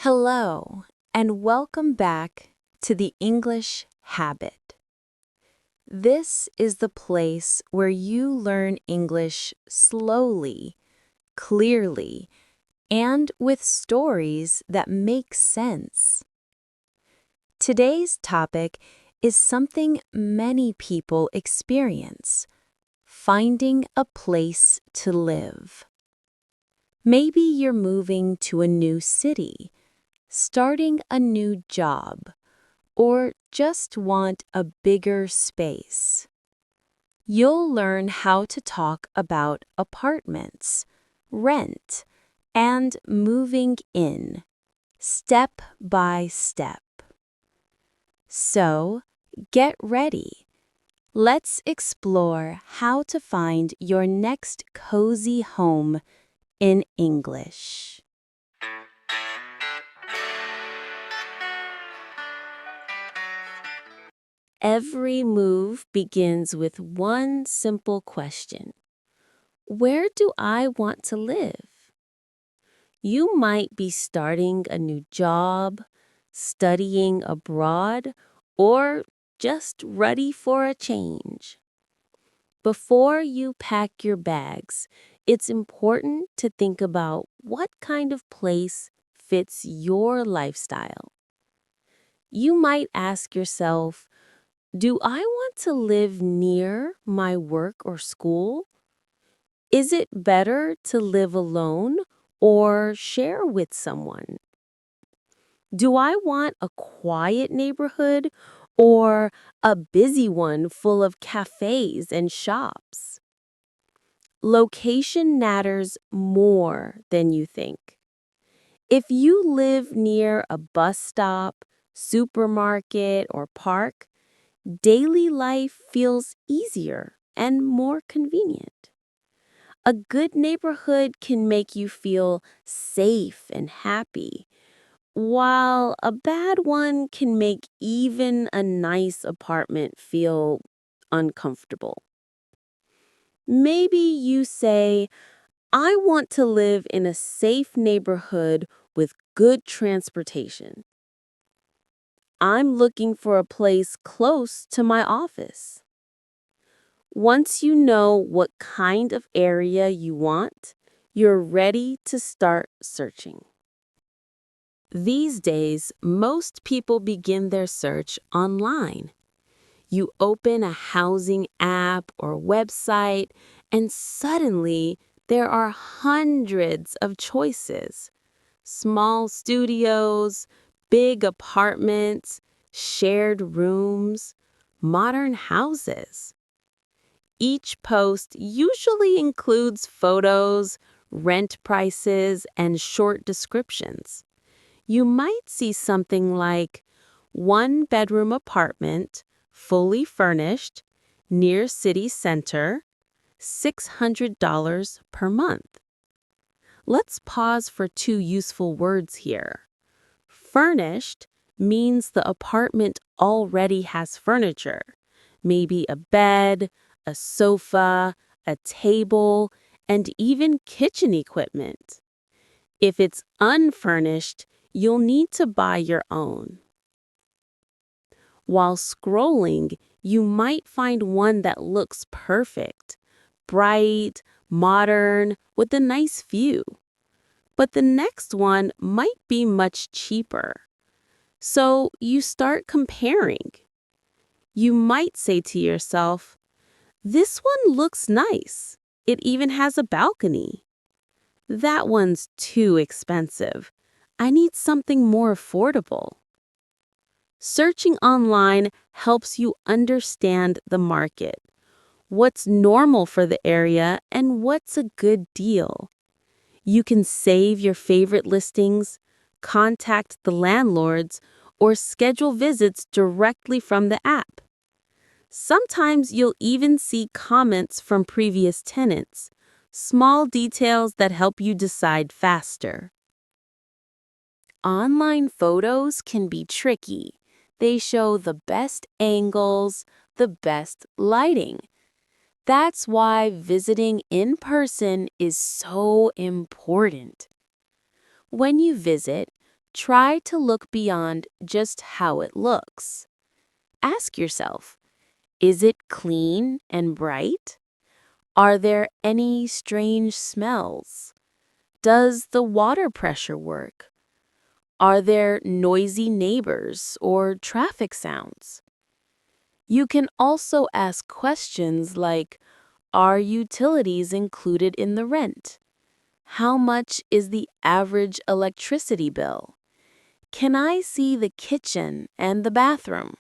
Hello, and welcome back to the English Habit. This is the place where you learn English slowly, clearly, and with stories that make sense. Today's topic is something many people experience: finding a place to live. Maybe you're moving to a new city, starting a new job, or just want a bigger space. You'll learn how to talk about apartments, rent, and moving in, step by step. So, get ready. Let's explore how to find your next cozy home in English. Every move begins with one simple question: where do I want to live? You might be starting a new job, studying abroad, or just ready for a change. Before you pack your bags, it's important to think about what kind of place fits your lifestyle. You might ask yourself, do I want to live near my work or school? Is it better to live alone or share with someone? Do I want a quiet neighborhood or a busy one full of cafes and shops? Location matters more than you think. If you live near a bus stop, supermarket, or park, daily life feels easier and more convenient. A good neighborhood can make you feel safe and happy, while a bad one can make even a nice apartment feel uncomfortable. Maybe you say, I want to live in a safe neighborhood with good transportation. I'm looking for a place close to my office. Once you know what kind of area you want, you're ready to start searching. These days, most people begin their search online. You open a housing app or website, and suddenly there are hundreds of choices. Small studios, big apartments, shared rooms, modern houses. Each post usually includes photos, rent prices, and short descriptions. You might see something like one-bedroom apartment, fully furnished, near city center, $600 per month. Let's pause for two useful words here. Furnished means the apartment already has furniture, maybe a bed, a sofa, a table, and even kitchen equipment. If it's unfurnished, you'll need to buy your own. While scrolling, you might find one that looks perfect, bright, modern, with a nice view. But the next one might be much cheaper. So you start comparing. You might say to yourself, this one looks nice. It even has a balcony. That one's too expensive. I need something more affordable. Searching online helps you understand the market, what's normal for the area, and what's a good deal. You can save your favorite listings, contact the landlords, or schedule visits directly from the app. Sometimes you'll even see comments from previous tenants, small details that help you decide faster. Online photos can be tricky. They show the best angles, the best lighting. That's why visiting in person is so important. When you visit, Try to look beyond just how it looks. Ask yourself, is it clean and bright? Are there any strange smells? Does the water pressure work? Are there noisy neighbors or traffic sounds? You can also ask questions like, are utilities included in the rent? How much is the average electricity bill? Can I see the kitchen and the bathroom?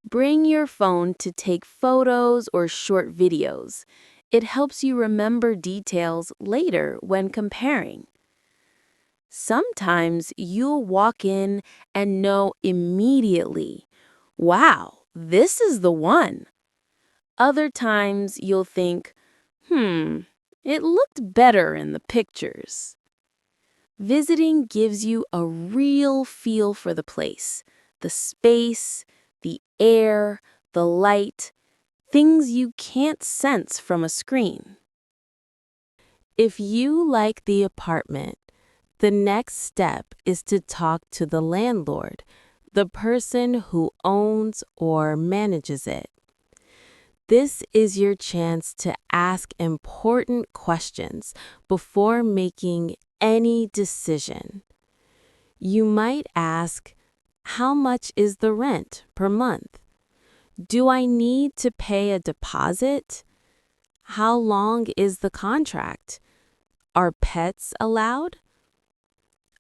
Bring your phone to take photos or short videos. It helps you remember details later when comparing. Sometimes you'll walk in and know immediately, wow, this is the one. Other times you'll think, it looked better in the pictures. Visiting gives you a real feel for the place, the space, the air, the light, things you can't sense from a screen. If you like the apartment, the next step is to talk to the landlord, the person who owns or manages it. This is your chance to ask important questions before making any decision. You might ask, how much is the rent per month? Do I need to pay a deposit? How long is the contract? Are pets allowed?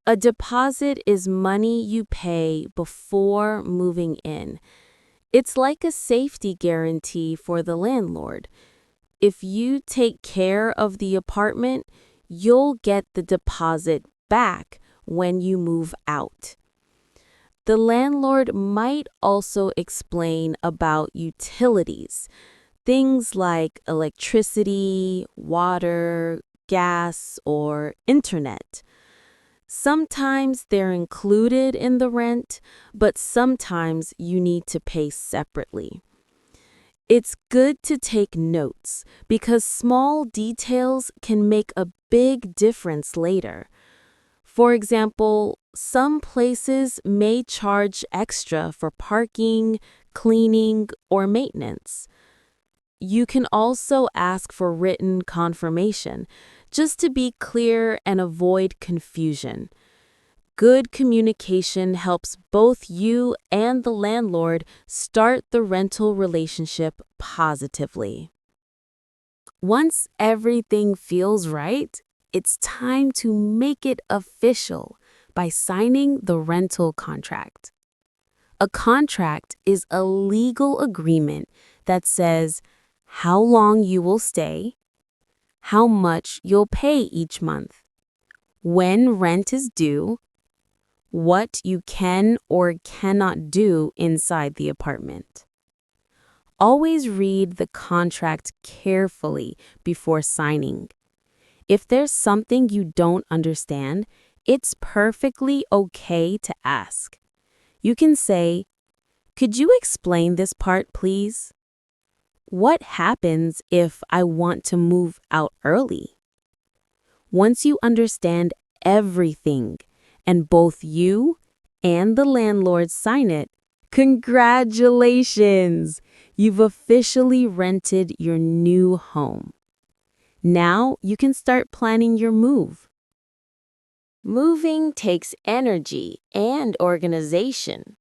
A deposit is money you pay before moving in. It's like a safety guarantee for the landlord. If you take care of the apartment, you'll get the deposit back when you move out. The landlord might also explain about utilities, things like electricity, water, gas, or internet. Sometimes they're included in the rent, but sometimes you need to pay separately. It's good to take notes because small details can make a big difference later. For example, some places may charge extra for parking, cleaning, or maintenance. You can also ask for written confirmation, just to be clear and avoid confusion. Good communication helps both you and the landlord start the rental relationship positively. Once everything feels right, it's time to make it official by signing the rental contract. A contract is a legal agreement that says how long you will stay, how much you'll pay each month, when rent is due, what you can or cannot do inside the apartment. Always read the contract carefully before signing. If there's something you don't understand, it's perfectly okay to ask. You can say, could you explain this part, please? What happens if I want to move out early? Once you understand everything and both you and the landlord sign it, congratulations! You've officially rented your new home. Now you can start planning your move. Moving takes energy and organization.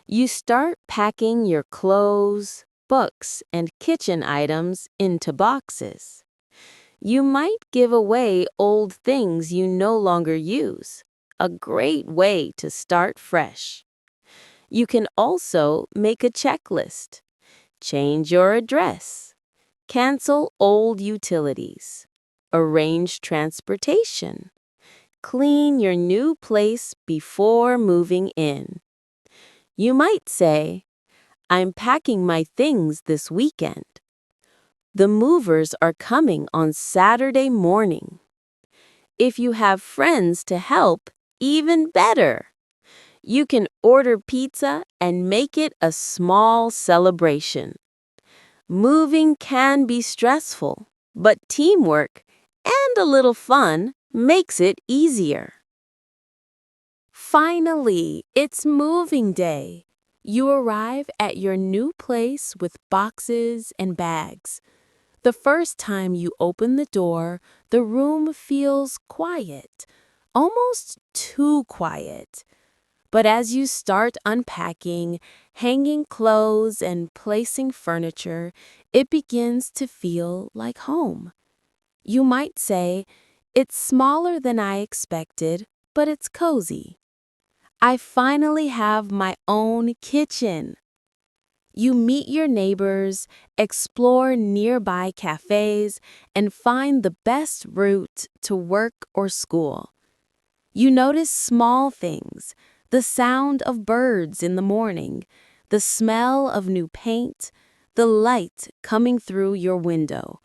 You start packing your clothes, books, and kitchen items into boxes. You might give away old things you no longer use, a great way to start fresh. You can also make a checklist. Change your address. Cancel old utilities. Arrange transportation. Clean your new place before moving in. You might say, I'm packing my things this weekend. The movers are coming on Saturday morning. If you have friends to help, even better. You can order pizza and make it a small celebration. Moving can be stressful, but teamwork and a little fun makes it easier. Finally, it's moving day. You arrive at your new place with boxes and bags. The first time you open the door, the room feels quiet, almost too quiet. But as you start unpacking, hanging clothes, and placing furniture, it begins to feel like home. You might say, "It's smaller than I expected, but it's cozy. I finally have my own kitchen." You meet your neighbors, explore nearby cafes, and find the best route to work or school. You notice small things, the sound of birds in the morning, the smell of new paint, the light coming through your window.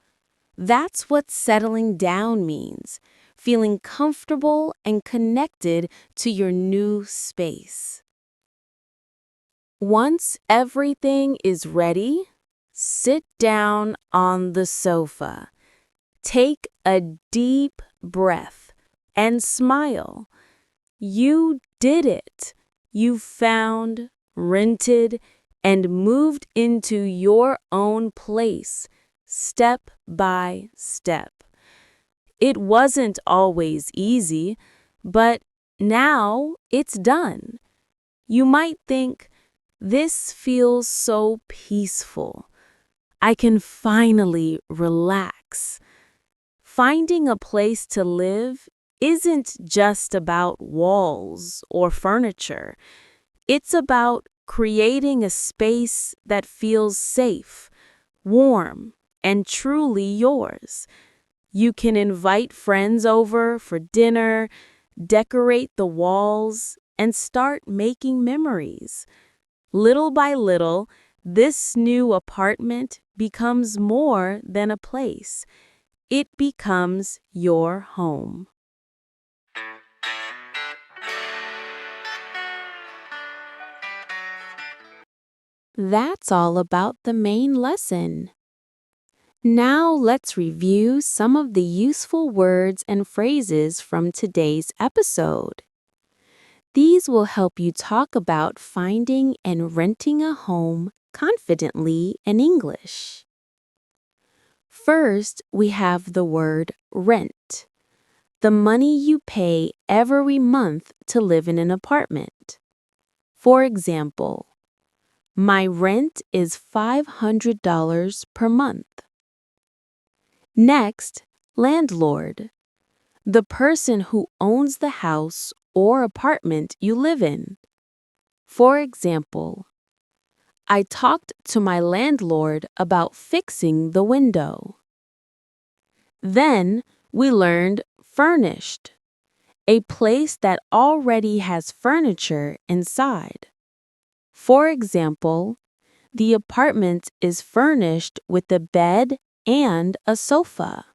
That's what settling down means, feeling comfortable and connected to your new space. Once everything is ready, sit down on the sofa. Take a deep breath and smile. You did it. You found, rented, and moved into your own place, step by step. It wasn't always easy, but now it's done. You might think, "This feels so peaceful. I can finally relax." Finding a place to live isn't just about walls or furniture. It's about creating a space that feels safe, warm, and truly yours. You can invite friends over for dinner, decorate the walls, and start making memories. Little by little, this new apartment becomes more than a place. It becomes your home. That's all about the main lesson. Now let's review some of the useful words and phrases from today's episode. These will help you talk about finding and renting a home confidently in English. First, we have the word rent, the money you pay every month to live in an apartment. For example, my rent is $500 per month. Next, landlord, the person who owns the house or apartment you live in. For example, I talked to my landlord about fixing the window. Then we learned furnished, a place that already has furniture inside. For example, the apartment is furnished with a bed and a sofa.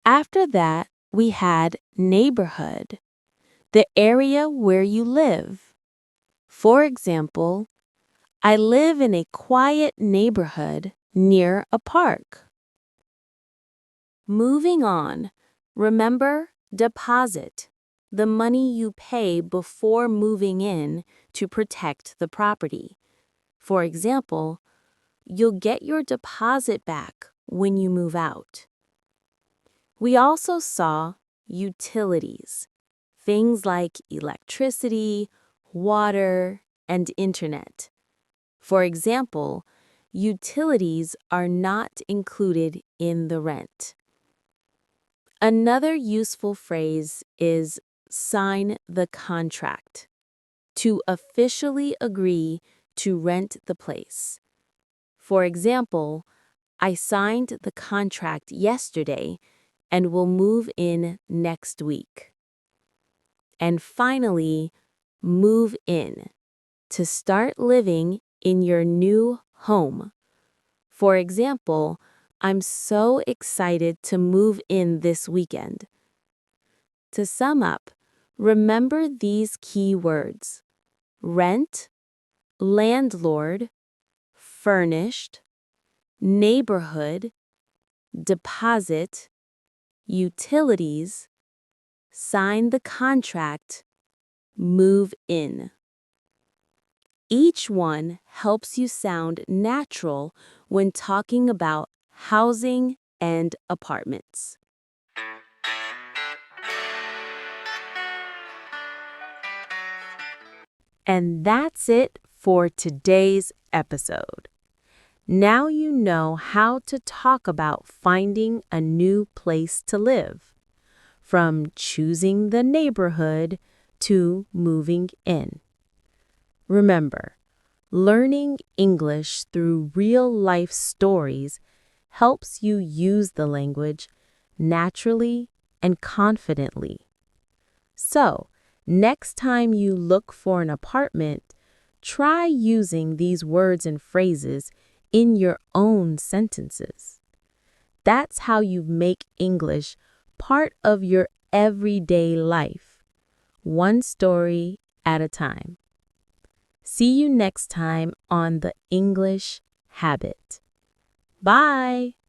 After that, we had neighborhood, the area where you live. For example, I live in a quiet neighborhood near a park. Moving on, remember deposit, the money you pay before moving in to protect the property. For example, you'll get your deposit back when you move out. We also saw utilities, things like electricity, water, and internet. For example, utilities are not included in the rent. Another useful phrase is sign the contract, to officially agree to rent the place. For example, I signed the contract yesterday and will move in next week. And finally, move in, to start living in your new home. For example, I'm so excited to move in this weekend. To sum up, remember these key words: rent, landlord, furnished, neighborhood, deposit, utilities, sign the contract, move in. Each one helps you sound natural when talking about housing and apartments. And that's it for today's episode. Now you know how to talk about finding a new place to live, from choosing the neighborhood to moving in. Remember, learning English through real-life stories helps you use the language naturally and confidently. So, next time you look for an apartment, try using these words and phrases in your own sentences. That's how you make English part of your everyday life, one story at a time. See you next time on The English Habit. Bye!